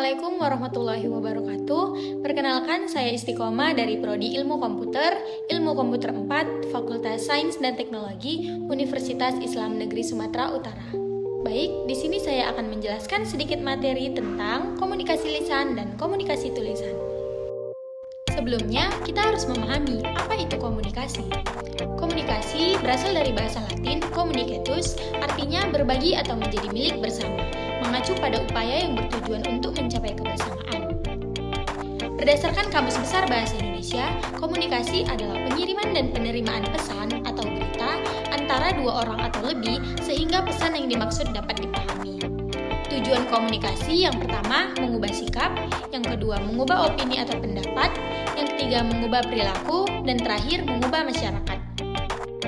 Assalamualaikum warahmatullahi wabarakatuh. Perkenalkan, saya Istiqomah dari Prodi Ilmu Komputer 4, Fakultas Sains dan Teknologi, Universitas Islam Negeri Sumatera Utara. Baik, di sini saya akan menjelaskan sedikit materi tentang komunikasi lisan dan komunikasi tulisan. Sebelumnya, kita harus memahami apa itu komunikasi. Komunikasi berasal dari bahasa Latin communicatus, artinya berbagi atau menjadi milik bersama, mengacu pada upaya yang bertujuan untuk mencapai kebersamaan. Berdasarkan Kamus Besar Bahasa Indonesia, komunikasi adalah pengiriman dan penerimaan pesan atau berita antara dua orang atau lebih sehingga pesan yang dimaksud dapat dipahami. Tujuan komunikasi yang pertama, mengubah sikap, yang kedua, mengubah opini atau pendapat, yang ketiga, mengubah perilaku, dan terakhir, mengubah masyarakat.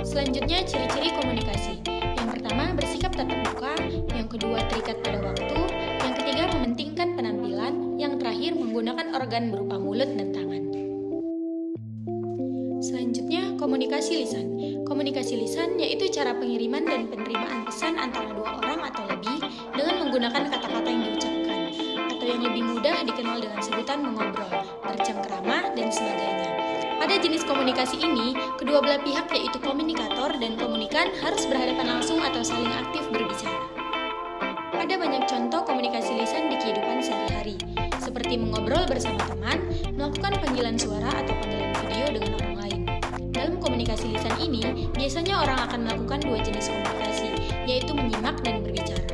Selanjutnya, ciri-ciri komunikasi. Yang pertama, bersikap tatap muka, yang kedua, terikat pada waktu, yang ketiga, mementingkan penampilan, yang terakhir, menggunakan organ berupa mulut dan tangan. Selanjutnya, komunikasi lisan. Komunikasi lisan yaitu cara pengiriman dan penerimaan pesan antara dua orang atau lebih dengan menggunakan kata-kata yang diucapkan, atau yang lebih mudah dikenal dengan sebutan mengobrol, bercengkerama, dan sebagainya. Pada jenis komunikasi ini, kedua belah pihak yaitu komunikator dan komunikan harus berhadapan langsung atau saling aktif berbicara. Ada banyak contoh komunikasi lisan di kehidupan sehari-hari, seperti mengobrol bersama teman, melakukan panggilan suara atau panggilan video dengan orang lain. Dalam komunikasi lisan ini, biasanya orang akan melakukan dua jenis komunikasi, yaitu menyimak dan berbicara.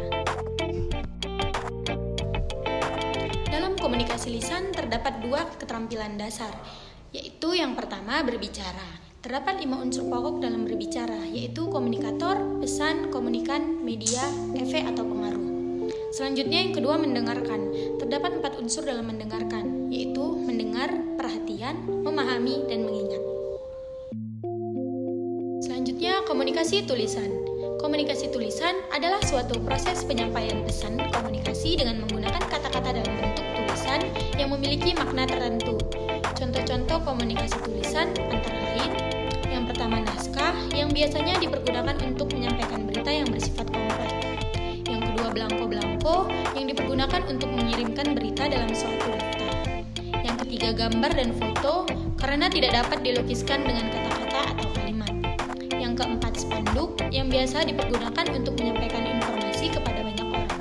Dalam komunikasi lisan terdapat dua keterampilan dasar, yaitu yang pertama berbicara. Terdapat 5 unsur pokok dalam berbicara, yaitu komunikator, pesan, komunikan, media, efek atau pengaruh. Selanjutnya yang kedua mendengarkan. Terdapat 4 unsur dalam mendengarkan, yaitu mendengar, perhatian, memahami, dan mengingat. Selanjutnya komunikasi tulisan. Komunikasi tulisan adalah suatu proses penyampaian pesan komunikasi dengan menggunakan kata-kata dalam bentuk tulisan yang memiliki makna tertentu. Contoh-contoh komunikasi tulisan antara lain, yang pertama naskah yang biasanya dipergunakan untuk menyampaikan berita yang bersifat kompleks. Yang kedua belangko-belangko yang dipergunakan untuk mengirimkan berita dalam suatu daftar. Yang ketiga gambar dan foto karena tidak dapat dilukiskan dengan kata-kata atau kalimat. Yang keempat spanduk yang biasa dipergunakan untuk menyampaikan informasi kepada banyak orang.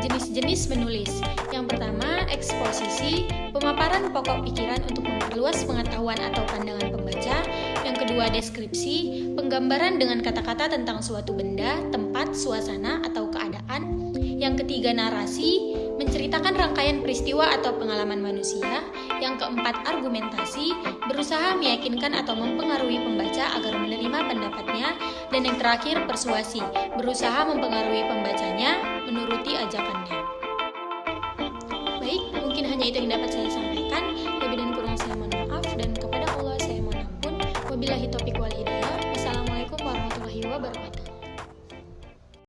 Jenis-jenis menulis. Yang pertama, eksposisi, pemaparan pokok pikiran untuk memperluas pengetahuan atau pandangan pembaca. Yang kedua, deskripsi, penggambaran dengan kata-kata tentang suatu benda, tempat, suasana, atau keadaan. Yang ketiga, narasi, menceritakan rangkaian peristiwa atau pengalaman manusia. Yang keempat, argumentasi, berusaha meyakinkan atau mempengaruhi pembaca agar menerima pendapatnya. Dan yang terakhir, persuasi, berusaha mempengaruhi pembacanya menuruti ajakannya. Baik, mungkin hanya itu yang dapat saya sampaikan. Lebih dan